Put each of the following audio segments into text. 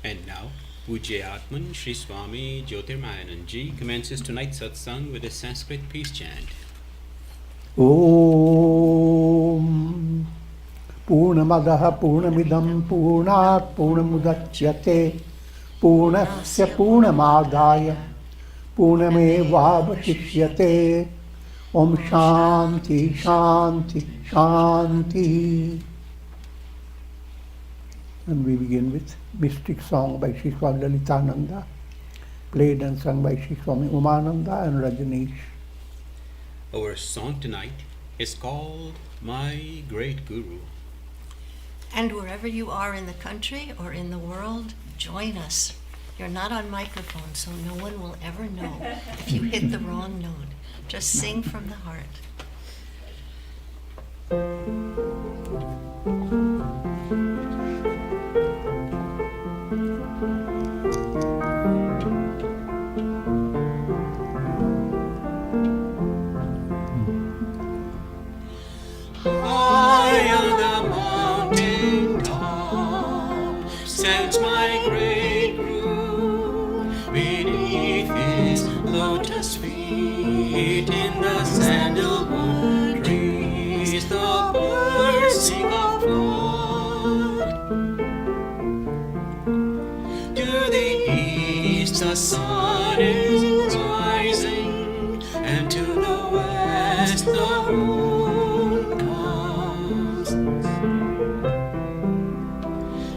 And now, Pujya Shri Swami Jyotirmayananda commences tonight's satsang with a Sanskrit peace chant. Om Purnamadaha Purnamidam Purnat Purnamudachyate Purnasya Purnamadaya Purnamevavatishyate. Om Shanti Shanti Shanti. And we begin with mystic song by Sri Swami Lalitananda, played and sung by Sri Swami Umananda and Rajneesh. Our song tonight is called My Great Guru. And wherever you are in the country or in the world, join us. You're not on microphone, so no one will ever know if you hit the wrong note. Just sing from the heart. High on the mountain top stands my great Guru. Beneath his lotus feet in the sandalwood trees, the birds sing of God. To the east the sun is rising, and to the west the moon comes.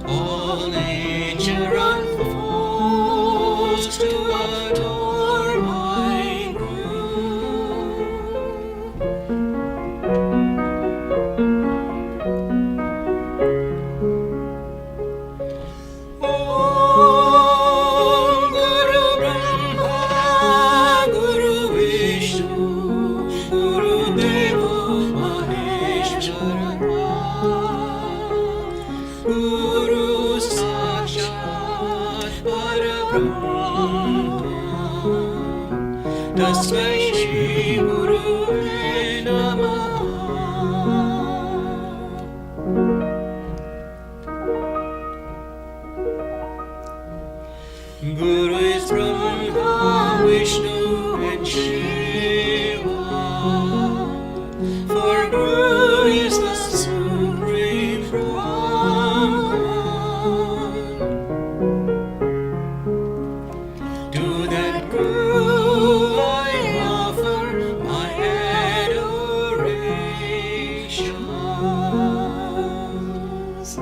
All nature unfolds to adore my Guru. Om Guru Brahma, Guru Vishnu, Guru Deva Maheshwara, Guru Sakshat Parabrahma, Tasmai Shri Gurave Namaha. Guru is Brahma, Vishnu and Shiva, for Guru is the Supreme Brahman. To that Guru I offer my adorations.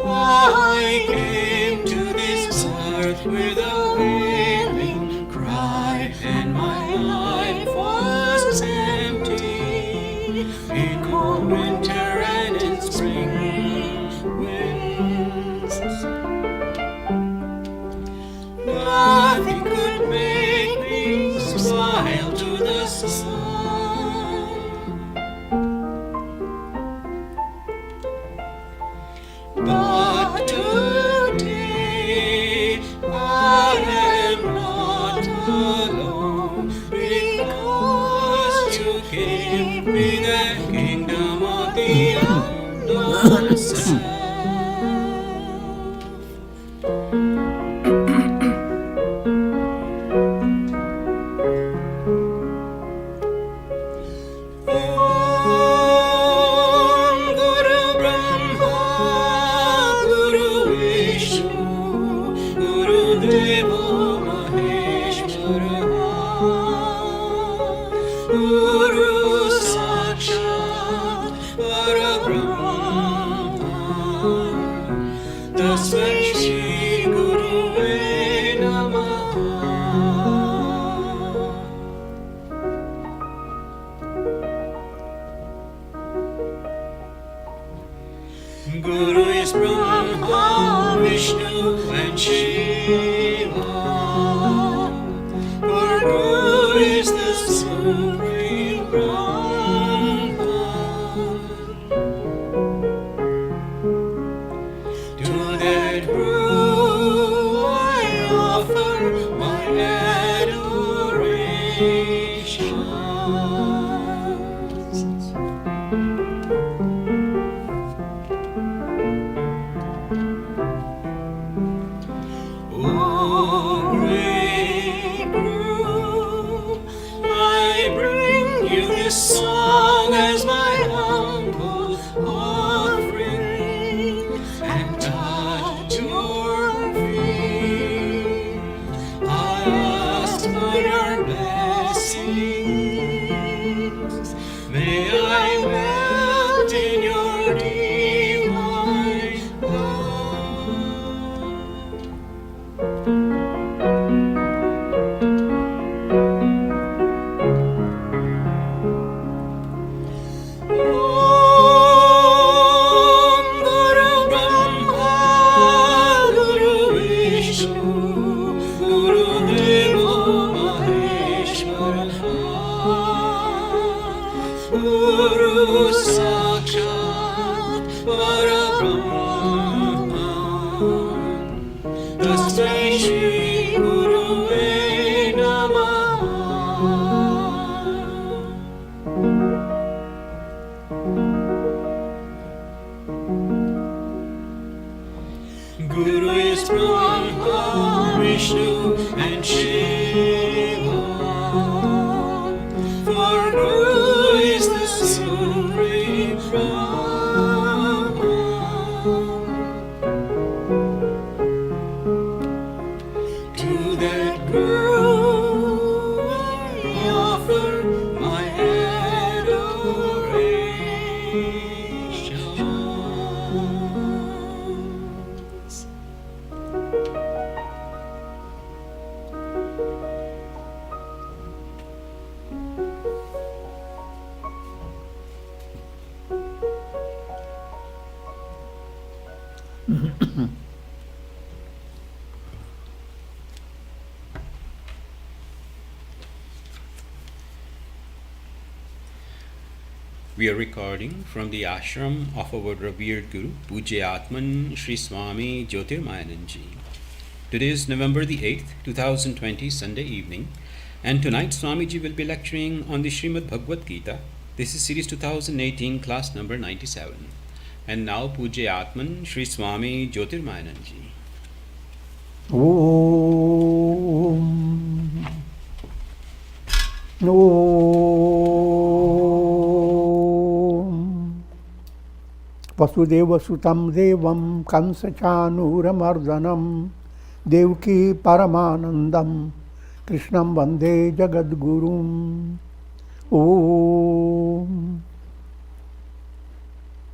I came to this earth with a wailing cry, and my life was empty. In cold winter and in spring winds, nothing could make me smile to the sun. But today I am not alone, because you gave me the kingdom of the unknown self. Om Guru Brahma, Guru Vishnu, Guru Deva Maheshwara, Guru Sakshat Parabrahma, Tasmai Shri Gurave Namaha. Guru is Brahma, Vishnu and Shiva, for Guru is the Supreme Brahman. To that Guru I offer my adorations. May I melt in your divine love. Om Guru Brahma Guru Vishnu Guru Deva Maheshwara Guru Sakshat Parabrahma Tasmai Shri Guruve Namaha. Guru is Brahma, Vishnu and Shiva. For Guru is the Supreme Brahma. To that Guru I offer my adoration. We are recording from the ashram of our revered Guru, Pujya Atman Sri Swami Jyotirmayananda. Today is November the 8th, 2020, Sunday evening, and tonight Swamiji will be lecturing on the Srimad Bhagavad Gita. This is series 2018, class number 97. And now Pujya Atman Sri Swami Jyotirmayananda. Om. Om. Vasudeva Sutam Devam Kansachanuramardanam Devki Paramanandam Krishnam Vande Jagadgurum. Om.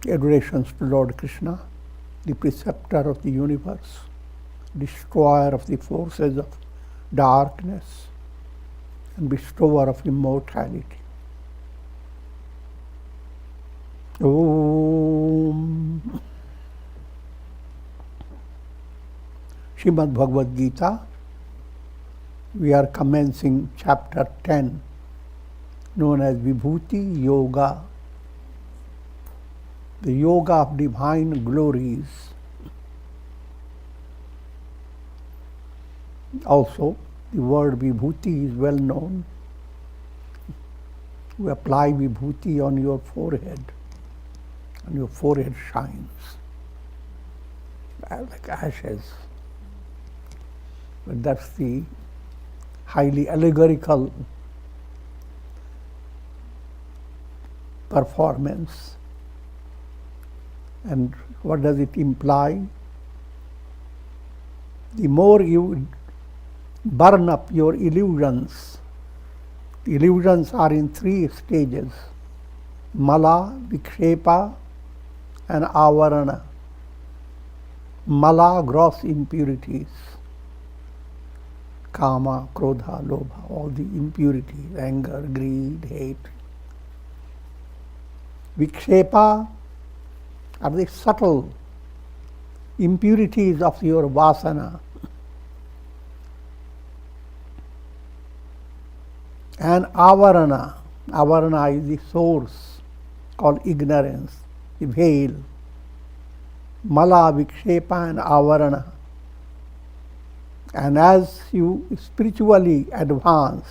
Adorations to Lord Krishna, the preceptor of the universe, destroyer of the forces of darkness, and bestower of immortality. Om. Srimad Bhagavad Gita, we are commencing chapter 10, known as Vibhuti Yoga, the yoga of divine glories. Also, the word Vibhuti is well known. You apply Vibhuti on your forehead, and your forehead shines like ashes. But that's the highly allegorical performance. And what does it imply? The more you burn up your illusions, the illusions are in 3 stages: mala, vikshepa, and avarana. Mala, gross impurities, kama, krodha, lobha, all the impurities, anger, greed, hate. Vikshepa are the subtle impurities of your vasana. And avarana, avarana is the source called ignorance, the veil. Mala, vikshepa and avarana. And as you spiritually advance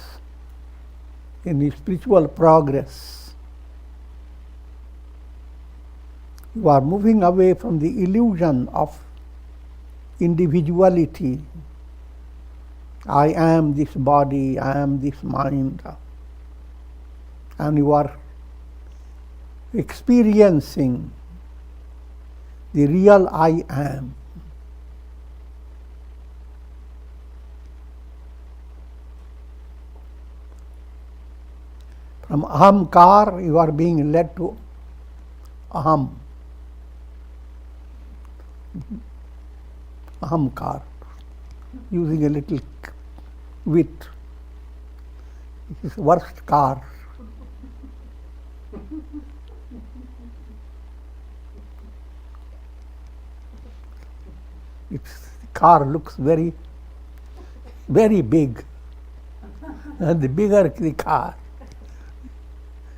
in the spiritual progress, you are moving away from the illusion of individuality. I am this body, I am this mind. And you are experiencing the real I am. From ahamkar, you are being led to aham. Ahamkar. Using a little wit. It is worst car. The car looks very, very big. And the bigger the car,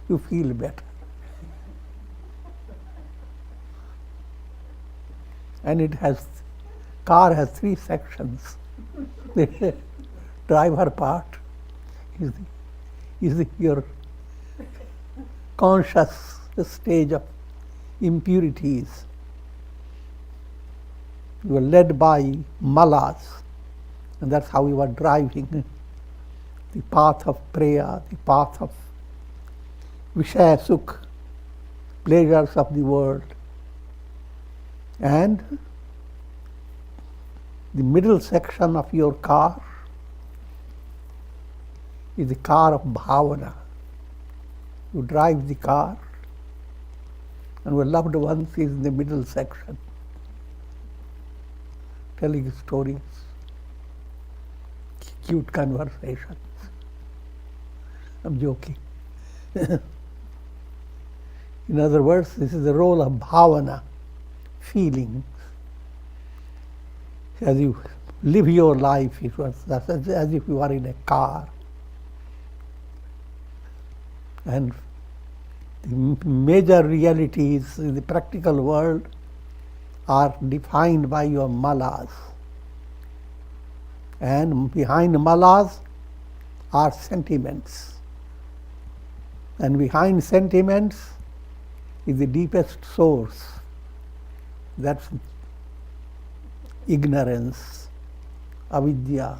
you feel better. And car has 3 sections. The driver part is your conscious stage of impurities. You are led by malas, and that's how you are driving. The path of Preya, the path of Vishaya Sukh, pleasures of the world. And the middle section of your car is the car of bhavana. You drive the car, and your loved ones is in the middle section, telling stories, cute conversations. I'm joking. In other words, this is the role of bhavana, feelings. As you live your life, it was as if you are in a car. And the major realities in the practical world are defined by your malas. And behind malas are sentiments. And behind sentiments is the deepest source. That's ignorance, avidya.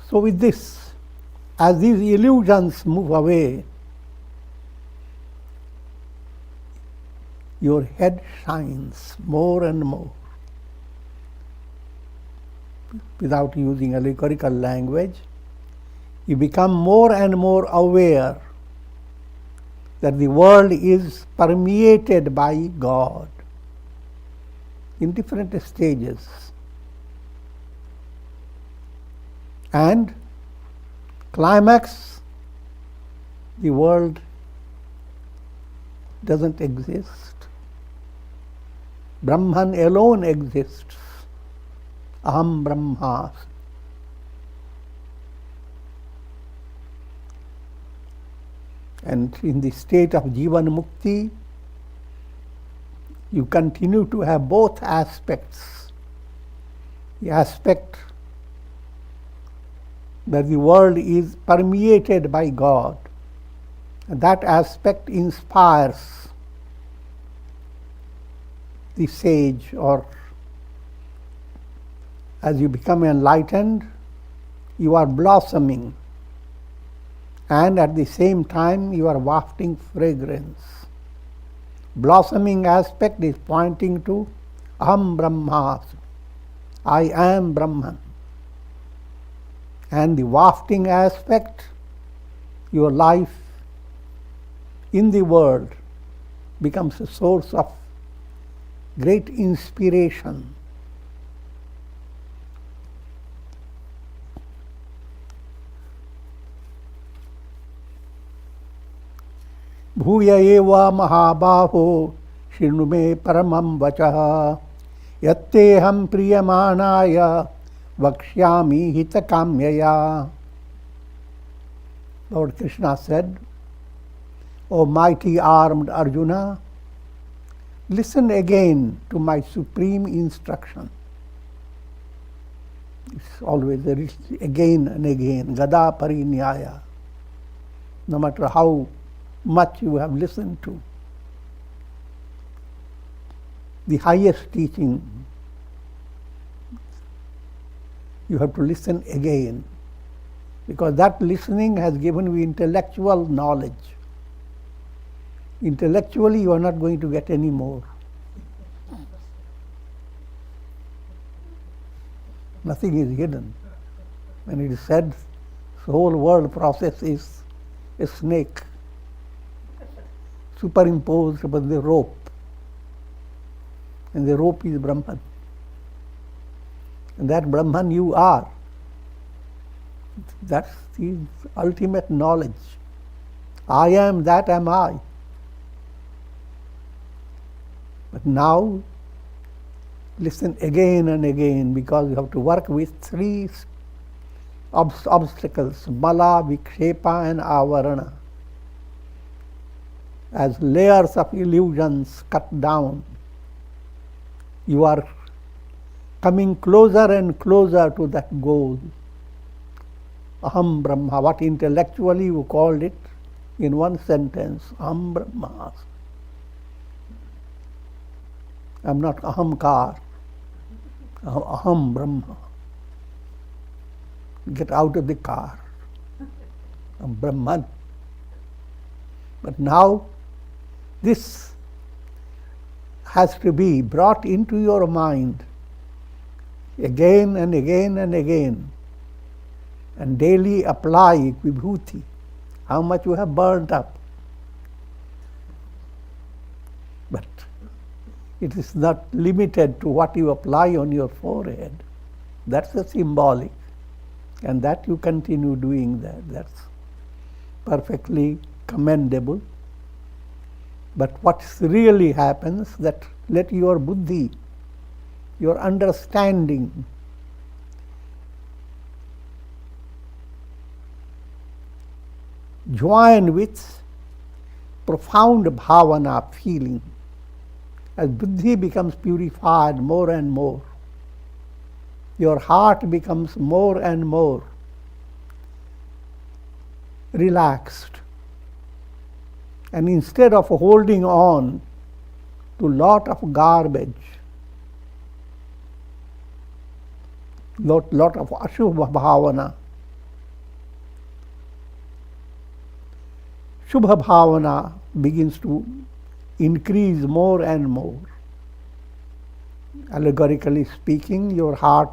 So with this, as these illusions move away, your head shines more and more. Without using allegorical language, you become more and more aware that the world is permeated by God in different stages. And climax, the world doesn't exist. Brahman alone exists. Aham Brahmas. And in the state of Jivan Mukti, you continue to have both aspects. The aspect that the world is permeated by God. And that aspect inspires the sage, or as you become enlightened, you are blossoming. And at the same time, you are wafting fragrance. Blossoming aspect is pointing to Aham Brahmasmi, I am Brahman. And the wafting aspect, your life in the world becomes a source of great inspiration. Bhuya eva mahabaho shinu me paramam vachaha yatteham priyamanaya vakshyami hitakamyaya. Lord Krishna said, O mighty armed Arjuna, listen again to my supreme instruction. It's always again and again, gada parinyaya. No matter how much you have listened to, the highest teaching, you have to listen again, because that listening has given you intellectual knowledge. Intellectually, you are not going to get any more. Nothing is hidden. When it is said the whole world process is a snake superimposed upon the rope, and the rope is Brahman. And that Brahman you are. That's the ultimate knowledge. I am, that am I. But now, listen again and again, because you have to work with three obstacles, mala, vikshepa and avarana. As layers of illusions cut down, you are coming closer and closer to that goal. Aham Brahma, what intellectually you called it in one sentence, Aham Brahma. I'm not ahamkar, Aham Brahma. Get out of the car. I'm Brahman. But now this has to be brought into your mind again and again and again, and daily apply vibhuti, how much you have burnt up. But it is not limited to what you apply on your forehead. That's the symbolic, and that you continue doing that. That's perfectly commendable. But what really happens, that let your buddhi, your understanding, join with profound bhavana, feeling. As buddhi becomes purified more and more, your heart becomes more and more relaxed. And instead of holding on to lot of garbage, lot of ashubha bhavana, shubha bhavana begins to increase more and more. Allegorically speaking, your heart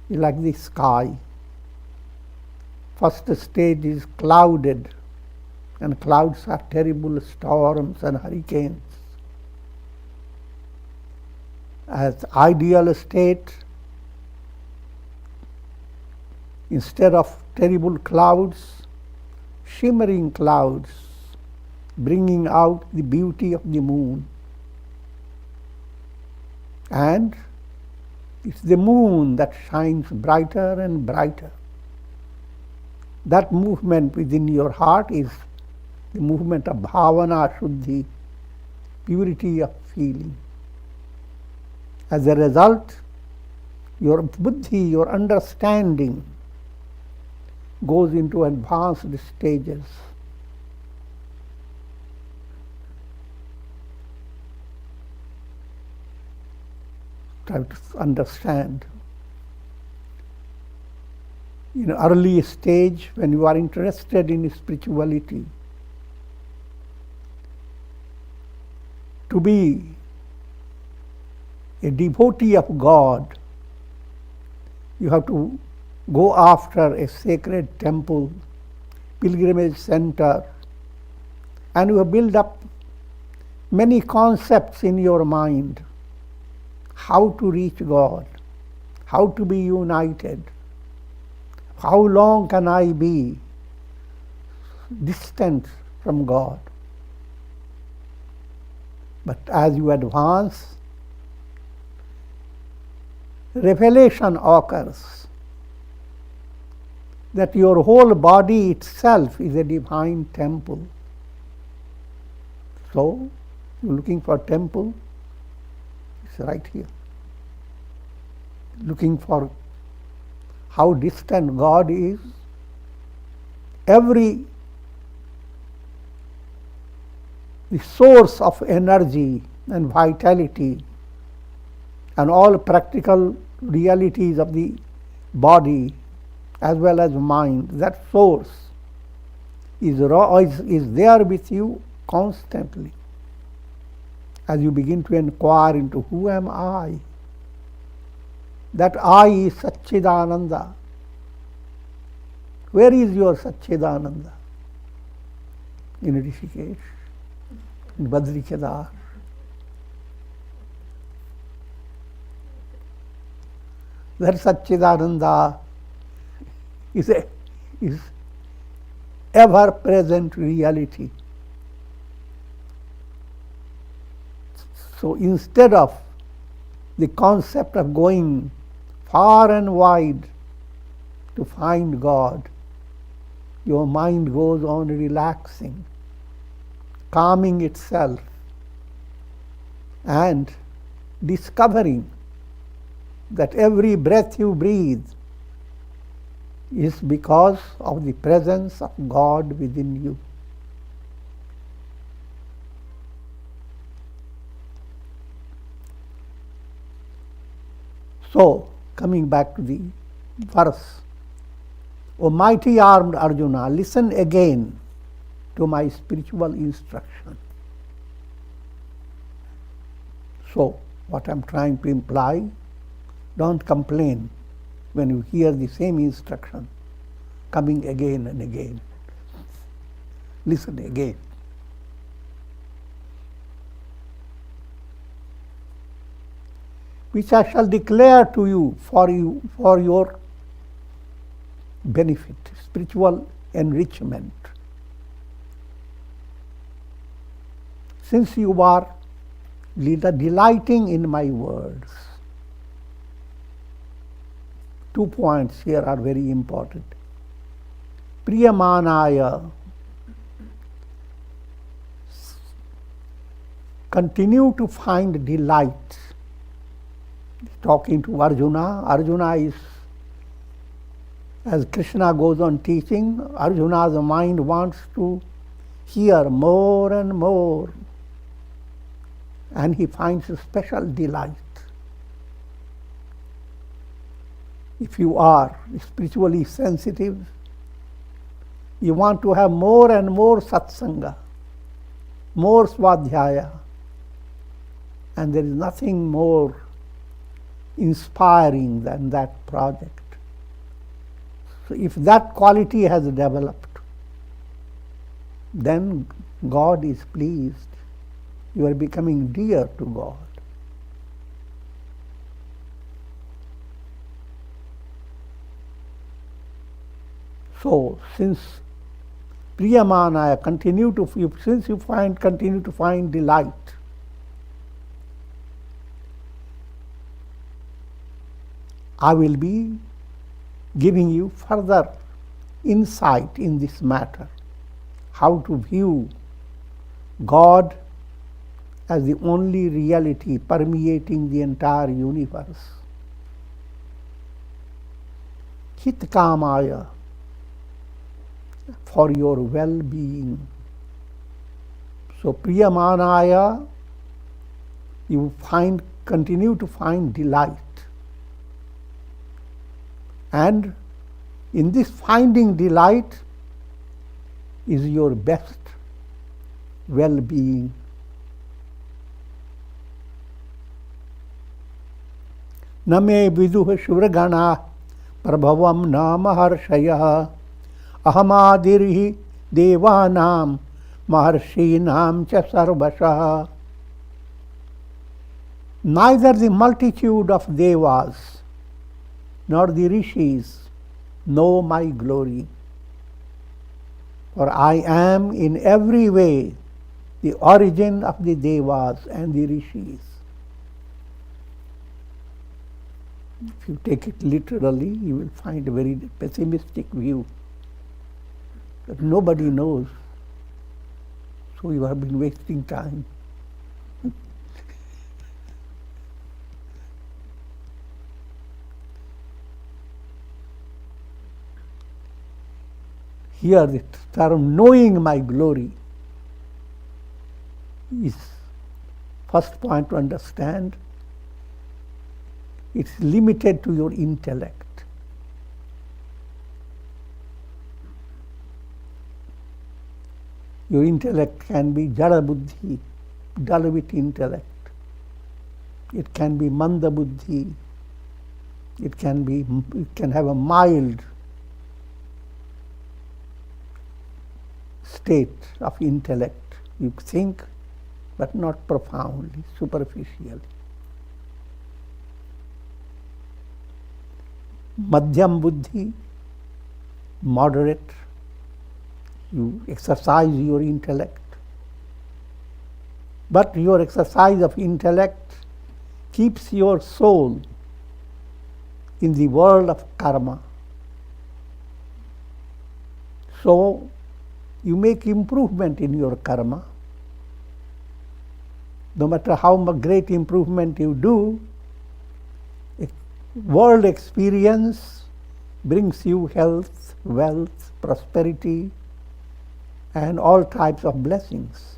is like the sky. First stage is clouded, and clouds are terrible storms and hurricanes. As ideal state, instead of terrible clouds, shimmering clouds, bringing out the beauty of the moon. And it's the moon that shines brighter and brighter. That movement within your heart is the movement of bhavana shuddhi, purity of feeling. As a result, your buddhi, your understanding, goes into advanced stages. Try to understand. In an early stage, when you are interested in spirituality, to be a devotee of God, you have to go after a sacred temple, pilgrimage center, and you build up many concepts in your mind. How to reach God, how to be united, how long can I be distant from God. But as you advance, revelation occurs that your whole body itself is a divine temple. So, you're looking for temple, it's right here. Looking for how distant God is. The source of energy and vitality and all practical realities of the body as well as mind, that source is there with you constantly. As you begin to inquire into who am I, that I is Satchidananda. Where is your Satchidananda? In Rishikesh, in Badri Kedar. That Satchidananda is ever-present reality. So instead of the concept of going far and wide to find God, your mind goes on relaxing, calming itself, and discovering that every breath you breathe is because of the presence of God within you. So, coming back to the verse, O mighty armed Arjuna, listen again to my spiritual instruction. So, what I am trying to imply, don't complain when you hear the same instruction coming again and again. Listen again. Which I shall declare to you for your benefit, spiritual enrichment. Since you are delighting in my words, 2 points here are very important. Priyamanaya, continue to find delight. Talking to Arjuna, Arjuna is, as Krishna goes on teaching, Arjuna's mind wants to hear more and more, and he finds a special delight. If you are spiritually sensitive, you want to have more and more satsanga, more swadhyaya, and there is nothing more inspiring than that project. So if that quality has developed, then God is pleased. You are becoming dear to God. So, since Priyamanaya, continue to find delight, I will be giving you further insight in this matter, how to view God as the only reality permeating the entire universe. Hitkamaya, for your well-being. So Priyamanaya, you continue to find delight. And in this finding delight is your best well-being. Name viduha shuragana prabhavam namaharshayah ahamadirhi devanam maharshinam cha sarvasah. Neither the multitude of devas nor the rishis know my glory, for I am in every way the origin of the devas and the rishis. If you take it literally, you will find a very pessimistic view that nobody knows, so you have been wasting time. Here the term knowing my glory is first point to understand. It's limited to your intellect. Your intellect can be jada buddhi, dull-wit intellect. It can be manda buddhi, It can have a mild state of intellect. You think, but not profoundly, superficially. Madhyam buddhi, moderate. You exercise your intellect. But your exercise of intellect keeps your soul in the world of karma. So, you make improvement in your karma. No matter how great improvement you do, world experience brings you health, wealth, prosperity, and all types of blessings.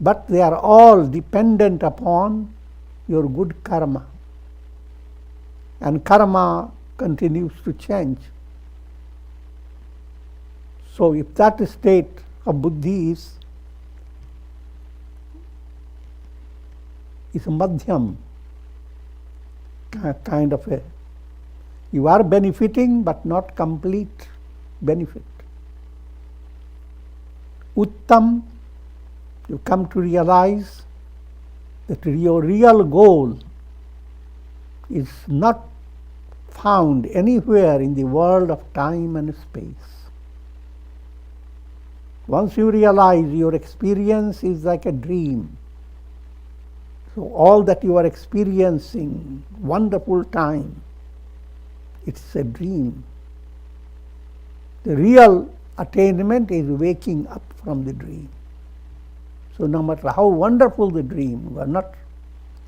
But they are all dependent upon your good karma. And karma continues to change. So if that state of buddhi is madhyam, kind of a, you are benefiting but not complete benefit. Uttam, you come to realize that your real goal is not found anywhere in the world of time and space. Once you realize your experience is like a dream, so all that you are experiencing, wonderful time, it's a dream. The real attainment is waking up from the dream. So no matter how wonderful the dream, you are not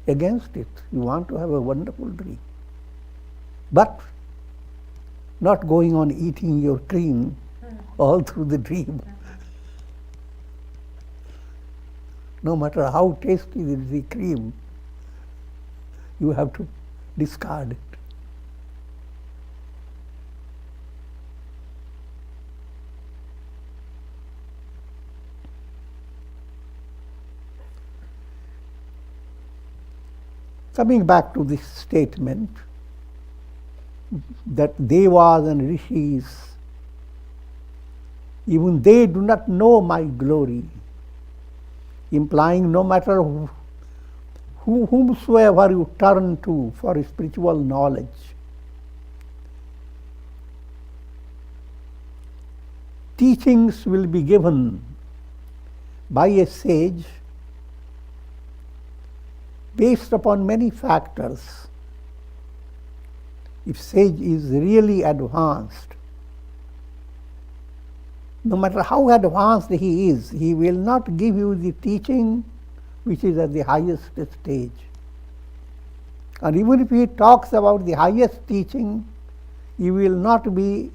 against it. You want to have a wonderful dream. But not going on eating your cream all through the dream. No matter how tasty is the cream, you have to discard it. Coming back to this statement that devas and rishis, even they do not know my glory, implying no matter whomsoever you turn to for spiritual knowledge, teachings will be given by a sage based upon many factors. If sage is really advanced, no matter how advanced he is, he will not give you the teaching which is at the highest stage. And even if he talks about the highest teaching, you will not be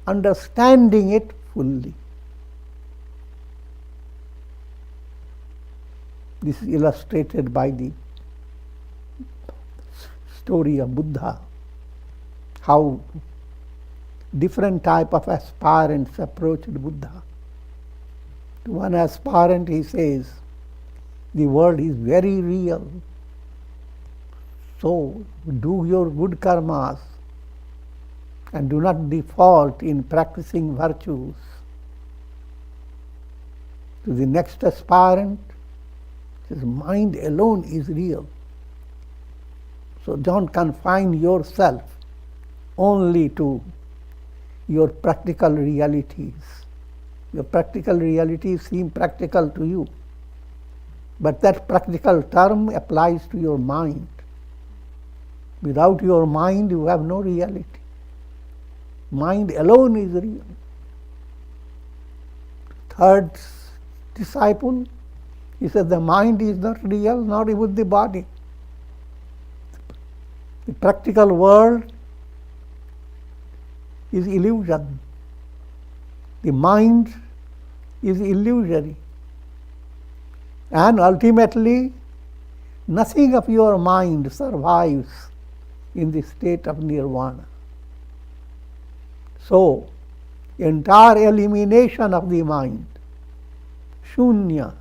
understanding it fully. This is illustrated by the story of Buddha, how different type of aspirants approached Buddha. To one aspirant he says, the world is very real, so do your good karmas and do not default in practicing virtues. To the next aspirant, his mind alone is real. So don't confine yourself only to your practical realities. Your practical realities seem practical to you, but that practical term applies to your mind. Without your mind, you have no reality. Mind alone is real. Third disciple, he said the mind is not real, not even the body. The practical world is illusion. The mind is illusory. And ultimately, nothing of your mind survives in the state of nirvana. So, entire elimination of the mind, shunya,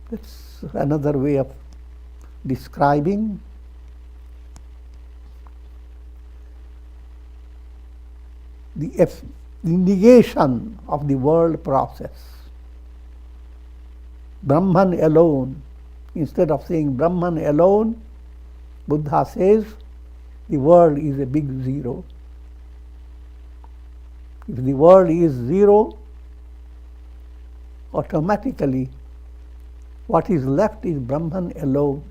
that's another way of describing the negation of the world process. Brahman alone. Instead of saying Brahman alone, Buddha says the world is a big zero. If the world is zero, automatically what is left is Brahman alone.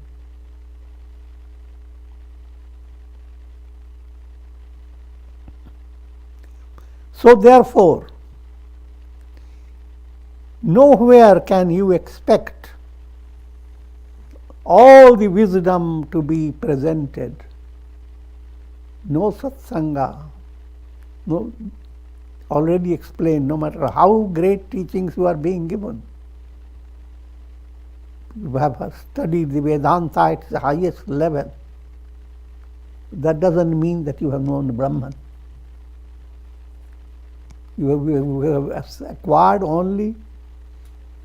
So therefore, nowhere can you expect all the wisdom to be presented. No satsanga. No, already explained, no matter how great teachings you are being given. You have studied the Vedanta at the highest level. That doesn't mean that you have known Brahman. You have acquired only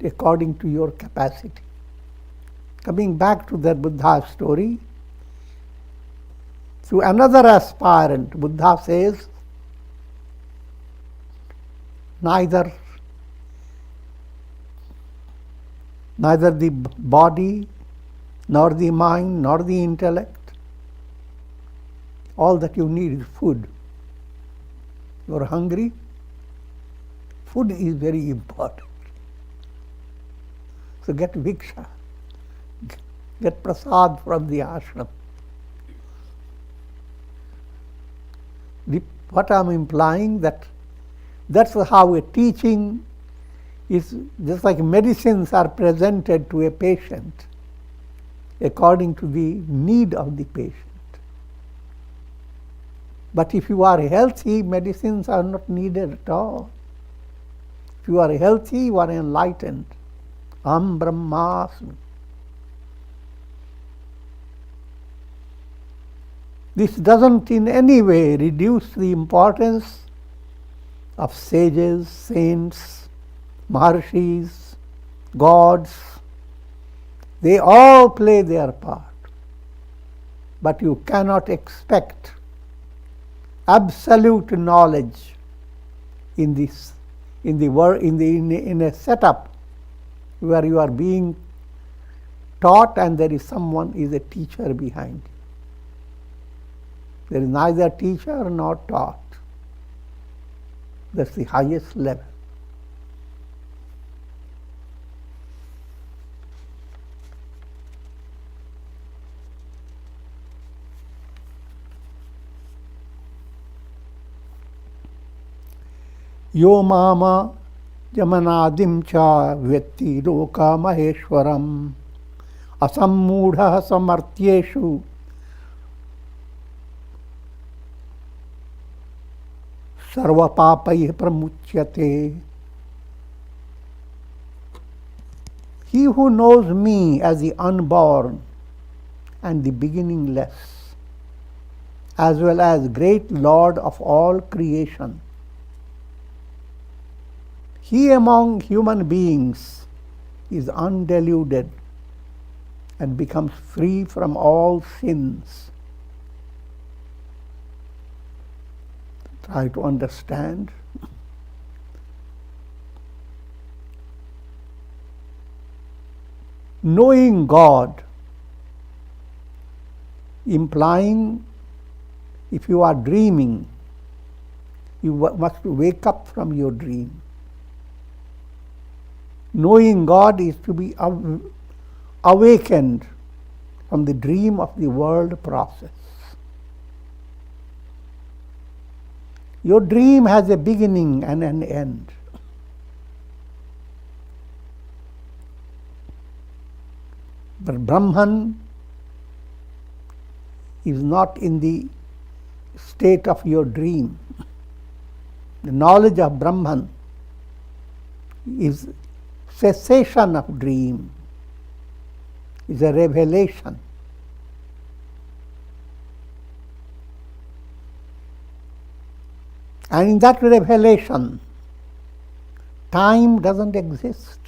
according to your capacity. Coming back to that Buddha story, to another aspirant, Buddha says, neither the body, nor the mind, nor the intellect, all that you need is food. You are hungry, food is very important. So get viksha, get prasad from the ashram. What I am implying, that's how a teaching is, just like medicines are presented to a patient according to the need of the patient. But if you are healthy, medicines are not needed at all. If you are healthy, you are enlightened. Aham Brahmasmi. This doesn't in any way reduce the importance of sages, saints, maharshis, gods. They all play their part. But you cannot expect absolute knowledge in a setup where you are being taught and there is someone is a teacher behind you. There is neither teacher nor taught. That's the highest level. Yo mama jamanadim cha vetti loka maheshwaram asammudha samartyeshu sarva papai pramuchyate. He who knows me as the unborn and the beginningless, as well as great Lord of all creation, he among human beings is undeluded and becomes free from all sins. Try to understand. Knowing God, implying if you are dreaming, you must wake up from your dream. Knowing God is to be awakened from the dream of the world process. Your dream has a beginning and an end. But Brahman is not in the state of your dream. The knowledge of Brahman is cessation of dream, is a revelation. And in that revelation, time doesn't exist.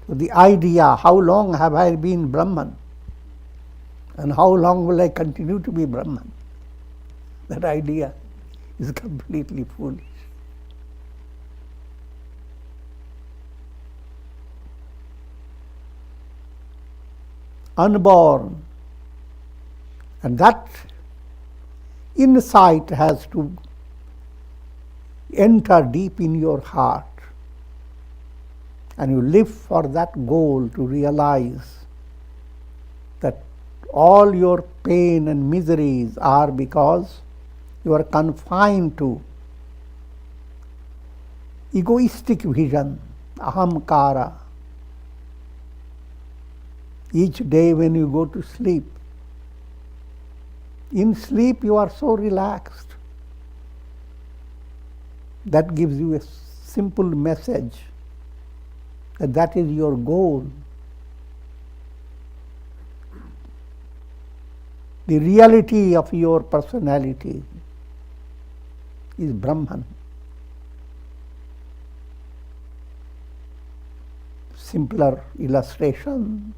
So the idea, how long have I been Brahman? And how long will I continue to be Brahman? That idea is completely foolish. Unborn. And that insight has to enter deep in your heart. And you live for that goal to realize that all your pain and miseries are because you are confined to egoistic vision, ahamkara. Each day when you go to sleep, in sleep you are so relaxed. That gives you a simple message that that is your goal. The reality of your personality is Brahman. Simpler illustration.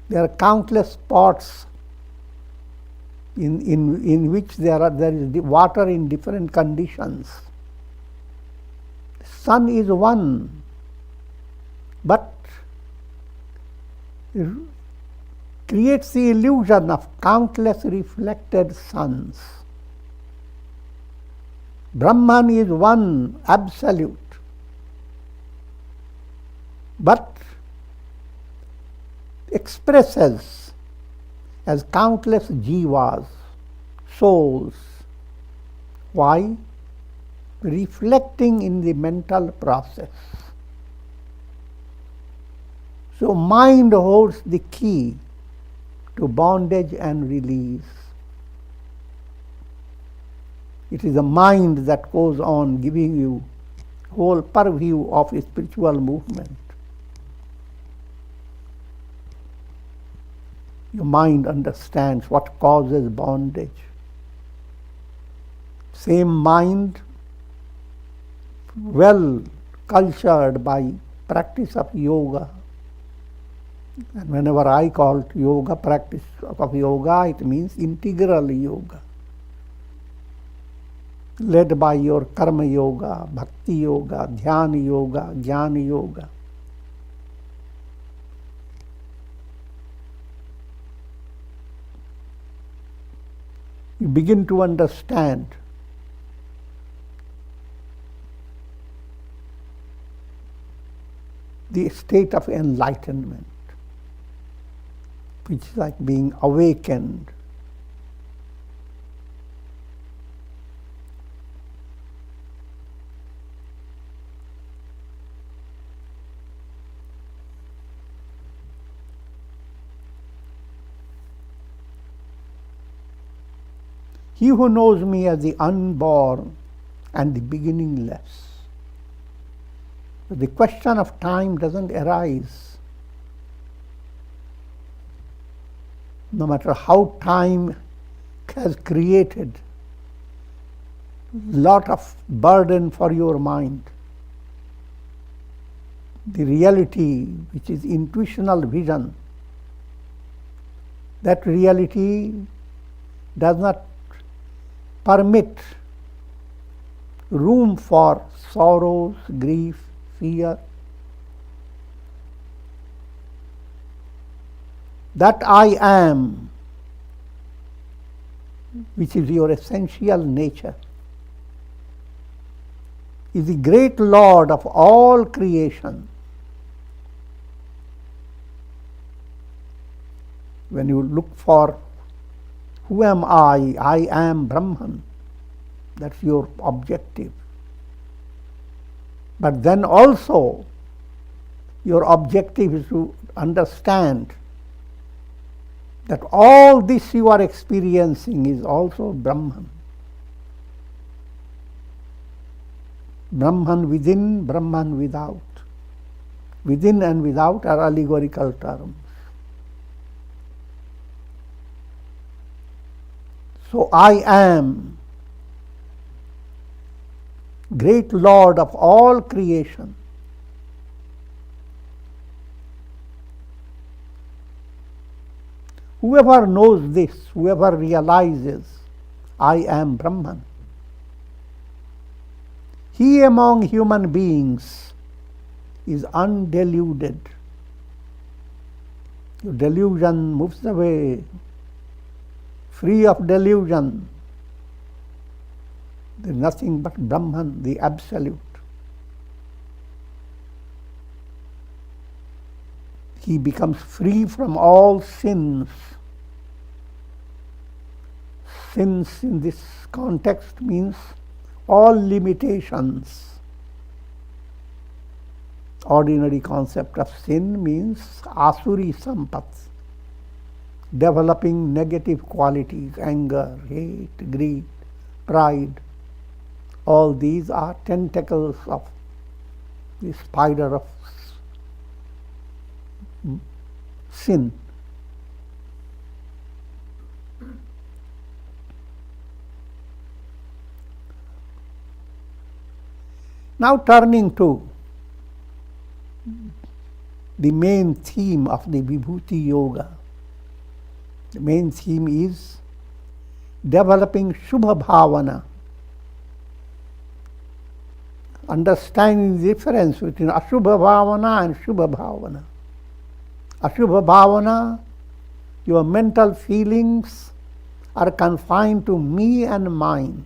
There are countless spots in which there is water in different conditions. The sun is one, but it creates the illusion of countless reflected suns. Brahman is one, absolute, but expresses as countless jivas, souls. Why? Reflecting in the mental process. So mind holds the key to bondage and release. It is the mind that goes on giving you whole purview of a spiritual movement. Your mind understands what causes bondage. Same mind, well cultured by practice of yoga. And whenever I call it yoga, practice of yoga, it means integral yoga. Led by your karma yoga, bhakti yoga, dhyana yoga, jnana yoga. You begin to understand the state of enlightenment, which is like being awakened. He who knows me as the unborn and the beginningless. The question of time doesn't arise. No matter how time has created lot of burden for your mind, the reality which is intuitional vision, that reality does not permit room for sorrows, grief, fear. That I am, which is your essential nature, is the great Lord of all creation. When you look for who am I am Brahman. That's your objective. But then also, your objective is to understand that all this you are experiencing is also Brahman. Brahman within, Brahman without. Within and without are allegorical terms. So I am great Lord of all creation. Whoever knows this, whoever realizes I am Brahman. He among human beings is undeluded. Your delusion moves away, free of delusion. There is nothing but Brahman, the Absolute. He becomes free from all sins. Sins in this context means all limitations. Ordinary concept of sin means asuri sampats, developing negative qualities, anger, hate, greed, pride. All these are tentacles of the spider of sin. Now turning to the main theme of the Vibhuti Yoga. The main theme is developing Shubha Bhavana, understanding the difference between Ashubha Bhavana and Shubha Bhavana. Ashubha Bhavana, your mental feelings are confined to me and mine.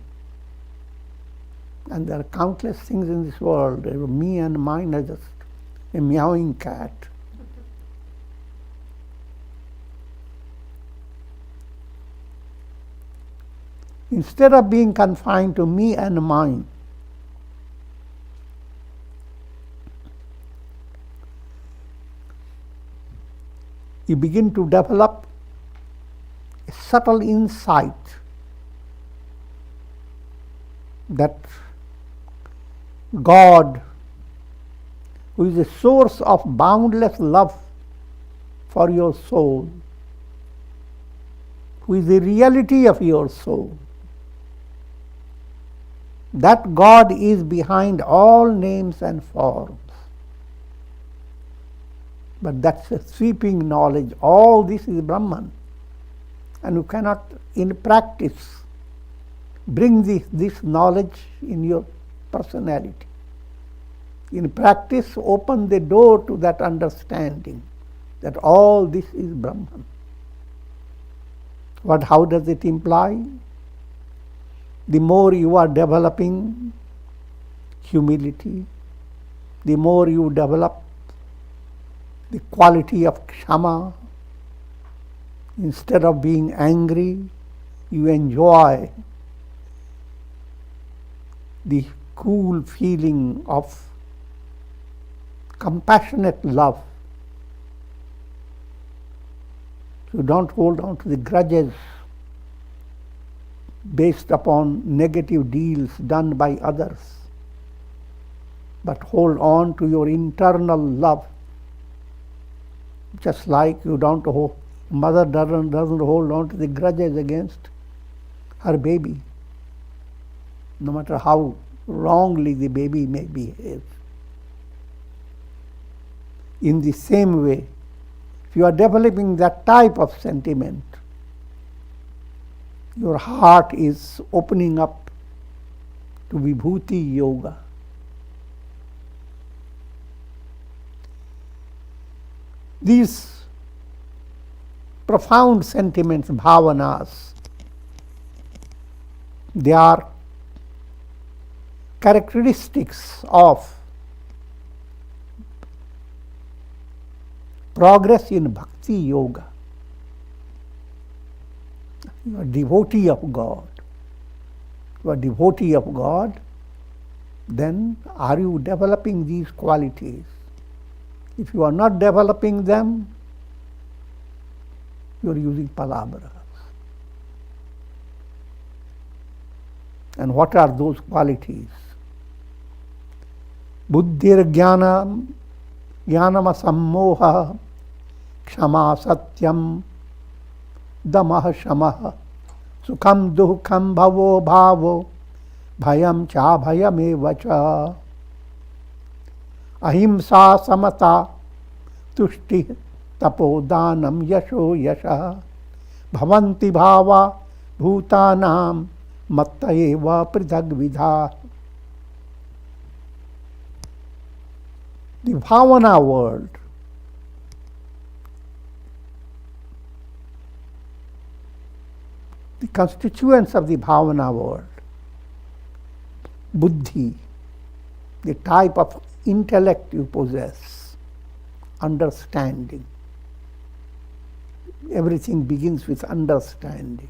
And there are countless things in this world. Me and mine are just a meowing cat. Instead of being confined to me and mine, you begin to develop a subtle insight that God, who is a source of boundless love for your soul, who is the reality of your soul, that God is behind all names and forms. But that's a sweeping knowledge. All this is Brahman. And you cannot, in practice, bring this knowledge in your personality. In practice, open the door to that understanding that all this is Brahman. How does it imply? The more you are developing humility, the more you develop the quality of kshama. Instead of being angry, you enjoy the cool feeling of compassionate love. You don't hold on to the grudges based upon negative deeds done by others, but hold on to your internal love. Just like mother doesn't hold on to the grudges against her baby, no matter how wrongly the baby may behave. In the same way, if you are developing that type of sentiment, your heart is opening up to Vibhuti Yoga. These profound sentiments, bhavanas, they are characteristics of progress in bhakti yoga. You are a devotee of God. You are a devotee of God, then are you developing these qualities? If you are not developing them, you are using palavras. And what are those qualities? Buddhir jnanam sammoha kshama satyam damah shamah sukham dukham bhavo bhavo bhayam cha bhayameva cha ahimsa samata tushti tapo danam yasho yasha bhavanti bhava bhutanam matta eva prithag vidha. The bhavana world, the constituents of the bhavana world, buddhi, the type of intellect you possess, understanding. Everything begins with understanding.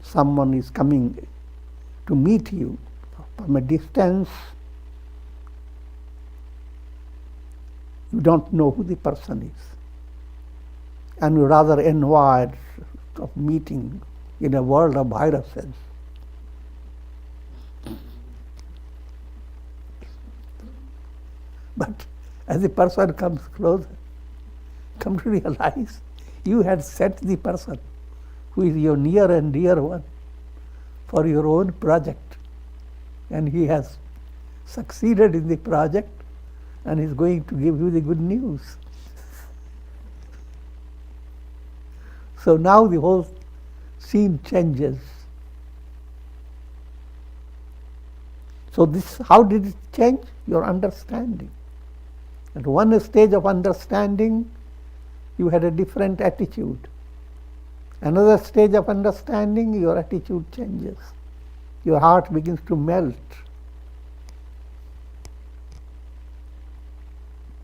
Someone is coming to meet you from a distance. You don't know who the person is, and you rather envied of meeting in a world of viruses. But as the person comes closer, come to realize you had set the person who is your near and dear one for your own project, and he has succeeded in the project and is going to give you the good news. So now the whole scene changes. So this, how did it change? Your understanding. At one stage of understanding, you had a different attitude. Another stage of understanding, your attitude changes. Your heart begins to melt.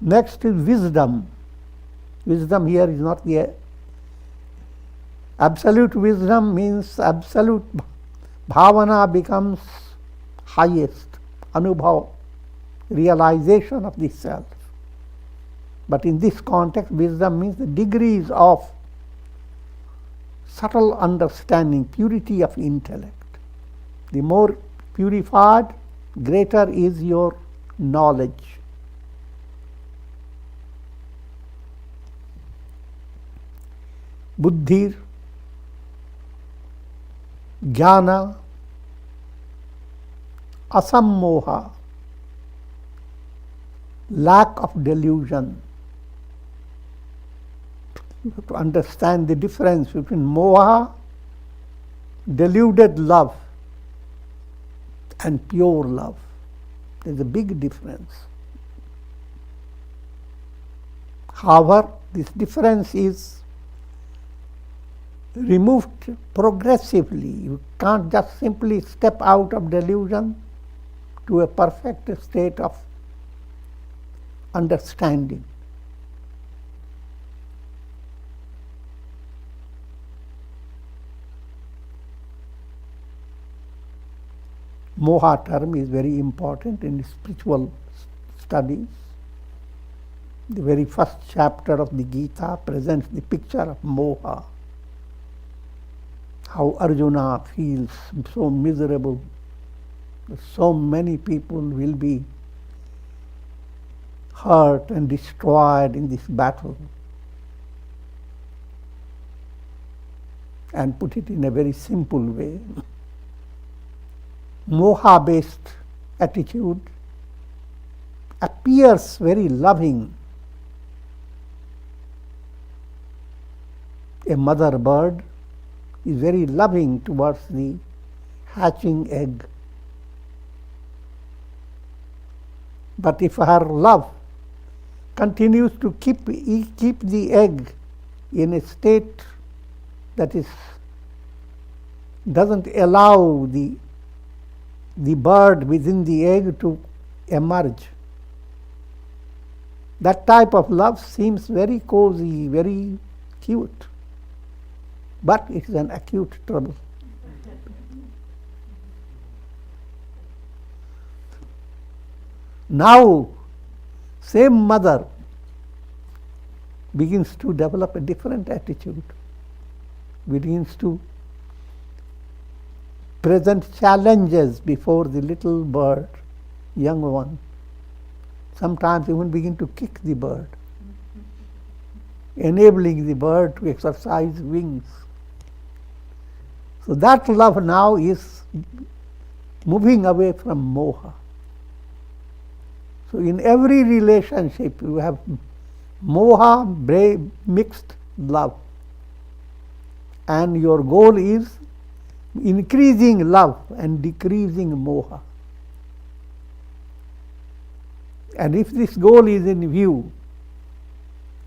Next is wisdom. Wisdom here is not the absolute wisdom, means absolute bhavana becomes highest, anubhav, realization of the self. But in this context, wisdom means the degrees of subtle understanding, purity of intellect. The more purified, greater is your knowledge. Buddhi, jnana, asammoha, lack of delusion. You have to understand the difference between moha, deluded love, and pure love. There's a big difference. However, this difference is removed progressively. You can't just simply step out of delusion to a perfect state of understanding. Moha term is very important in spiritual studies. The very first chapter of the Gita presents the picture of moha. How Arjuna feels so miserable. So many people will be hurt and destroyed in this battle. And put it in a very simple way. Moha-based attitude appears very loving. A mother bird is very loving towards the hatching egg. But if her love continues to keep the egg in a state that doesn't allow the bird within the egg to emerge, that type of love seems very cozy, very cute. But it is an acute trouble. Now, same mother begins to develop a different attitude, begins to present challenges before the little bird, young one. Sometimes even begin to kick the bird, enabling the bird to exercise wings. So that love now is moving away from moha. So in every relationship you have moha mixed love, and your goal is increasing love and decreasing moha. And if this goal is in view,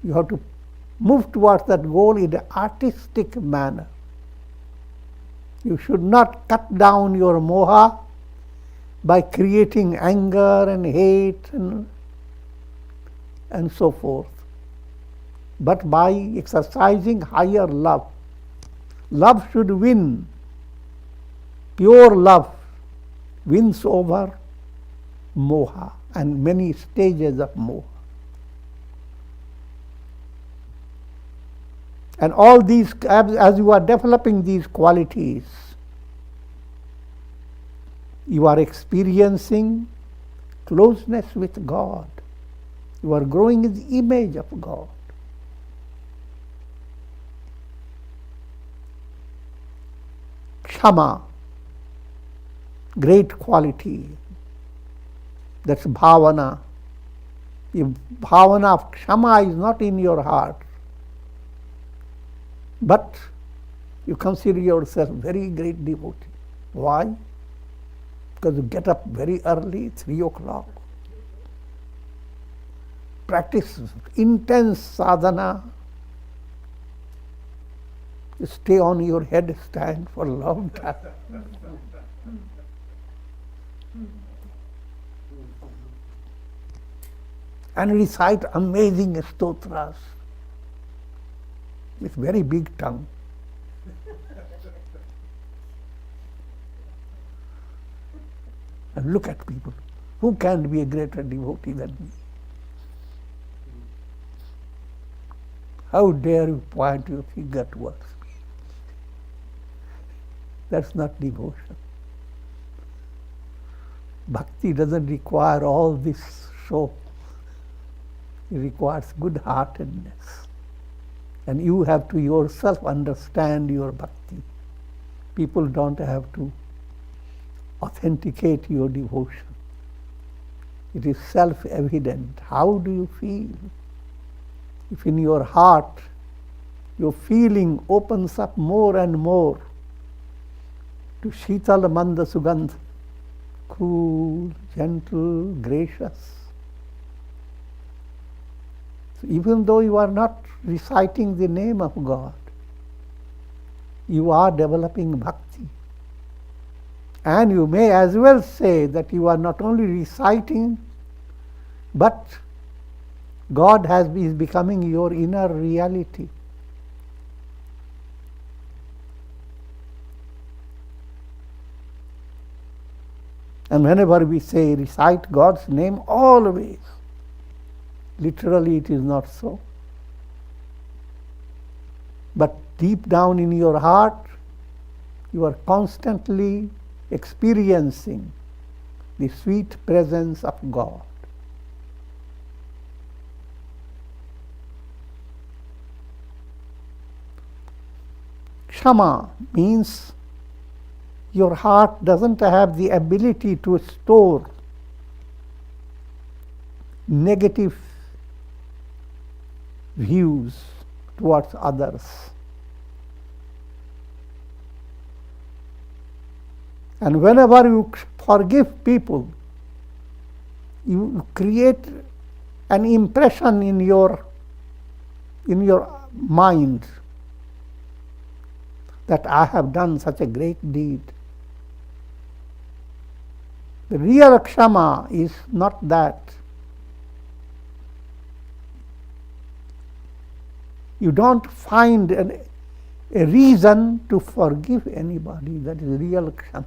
you have to move towards that goal in an artistic manner. You should not cut down your moha by creating anger and hate and so forth, but by exercising higher love. Love should win. Pure love wins over moha and many stages of moha. And all these, as you are developing these qualities, you are experiencing closeness with God. You are growing in the image of God. Kshama, great quality. That's bhavana. The bhavana of kshama is not in your heart, but you consider yourself very great devotee. Why? Because you get up very early, 3 o'clock, practice intense sadhana, you stay on your headstand for a long time. And recite amazing stotras with very big tongue. And look at people. Who can be a greater devotee than me? How dare you point your finger towards me? That's not devotion. Bhakti doesn't require all this show. It requires good-heartedness. And you have to yourself understand your bhakti. People don't have to authenticate your devotion. It is self-evident. How do you feel? If in your heart your feeling opens up more and more to Shitala Manda Sugandha, cool, gentle, gracious. So even though you are not reciting the name of God, you are developing bhakti. And you may as well say that you are not only reciting, but God is becoming your inner reality. And whenever we say recite God's name, always, literally it is not so. But deep down in your heart, you are constantly experiencing the sweet presence of God. Kshama means your heart doesn't have the ability to store negative views towards others. And whenever you forgive people, you create an impression in your mind that I have done such a great deed. The real kshama is not that. You don't find a reason to forgive anybody. That is real kshama.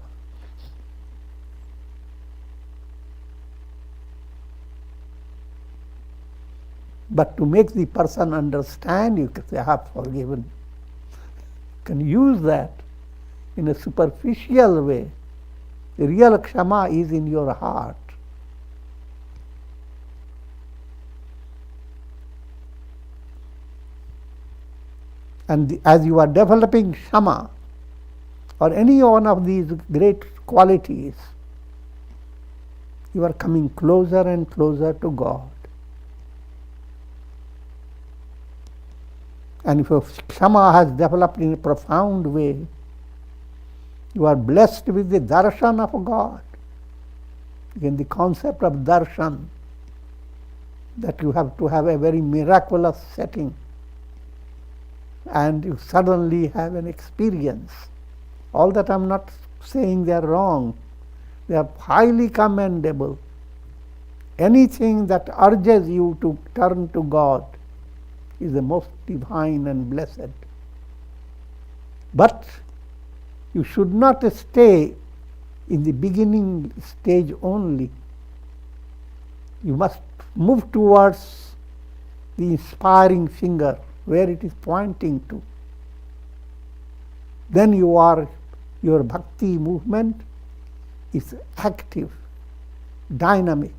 But to make the person understand, you can say, I have forgiven. You can use that in a superficial way. The real kshama is in your heart. And as you are developing kshama, or any one of these great qualities, you are coming closer and closer to God. And if your kshama has developed in a profound way, You are blessed with the darshan of God. Again, the concept of darshan, that you have to have a very miraculous setting and you suddenly have an experience. All that I'm not saying they are wrong. They are highly commendable. Anything that urges you to turn to God is the most divine and blessed. But you should not stay in the beginning stage only. You must move towards the inspiring finger, where it is pointing to. Then your bhakti movement is active, dynamic.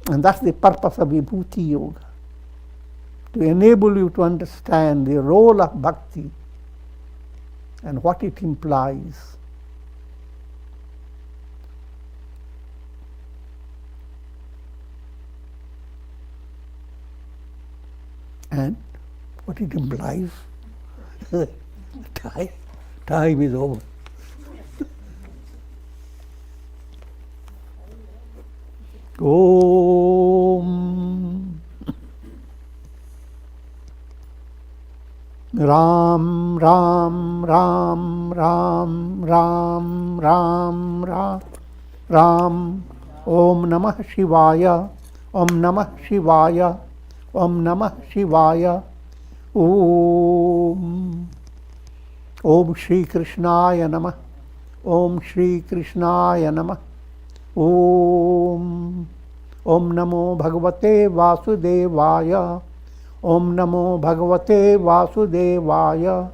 And that's the purpose of Vibhuti Yoga, to enable you to understand the role of bhakti and what it implies. And what it implies, time is over. Om Ram Ram Ram Ram Ram Ram Ram Ram Om Namah Shivaya Om Namah Shivaya Om Namah Shivaya Om Om Shri Krishnaya Namah Om Shri Krishnaya Namah Om Om Namo Bhagavate Vasudevaya Om Namo Bhagavate Vasudevaya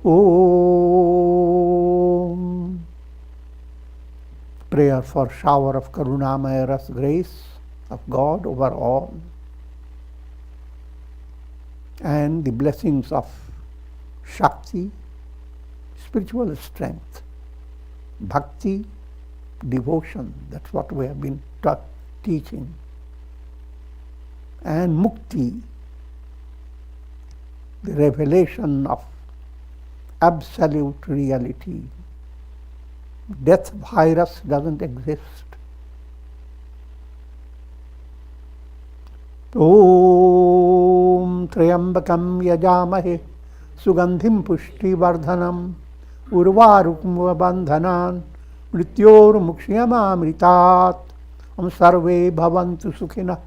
Om. Prayer for shower of Karunamaya Ras grace of God over all, and the blessings of Shakti, spiritual strength, Bhakti, devotion, that's what we have been teaching, and Mukti, the revelation of absolute reality. Death virus doesn't exist. Om Trayambakam Yajamahe Sugandhim Pushti Vardhanam Urvarukma Bandhanan Mrityor Mukshiyamamritat Om Sarve Bhavantu Sukhina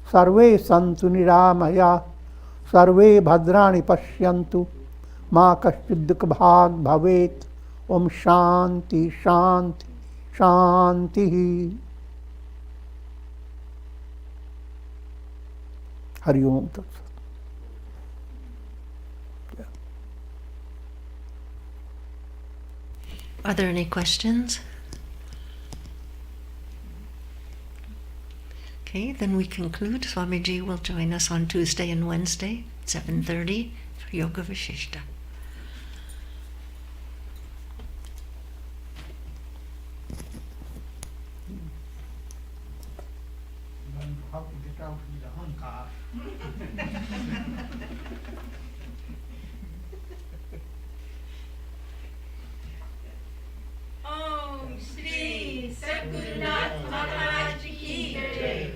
Sarve Santu Niramaya Sarve Bhadrani Pashyantu Ma Kashchid Dukh Bhag Bhavet Om Shanti Shanti Shanti. Hari Om Tat Sat. Are there any questions? Okay, then we conclude. Swamiji will join us on Tuesday and Wednesday, 7:30, for Yoga Vishishta. How to get out with the hankar. Om Shri Sadgurunath Maharaj Ki Jai.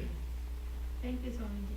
Thank you, Swamiji.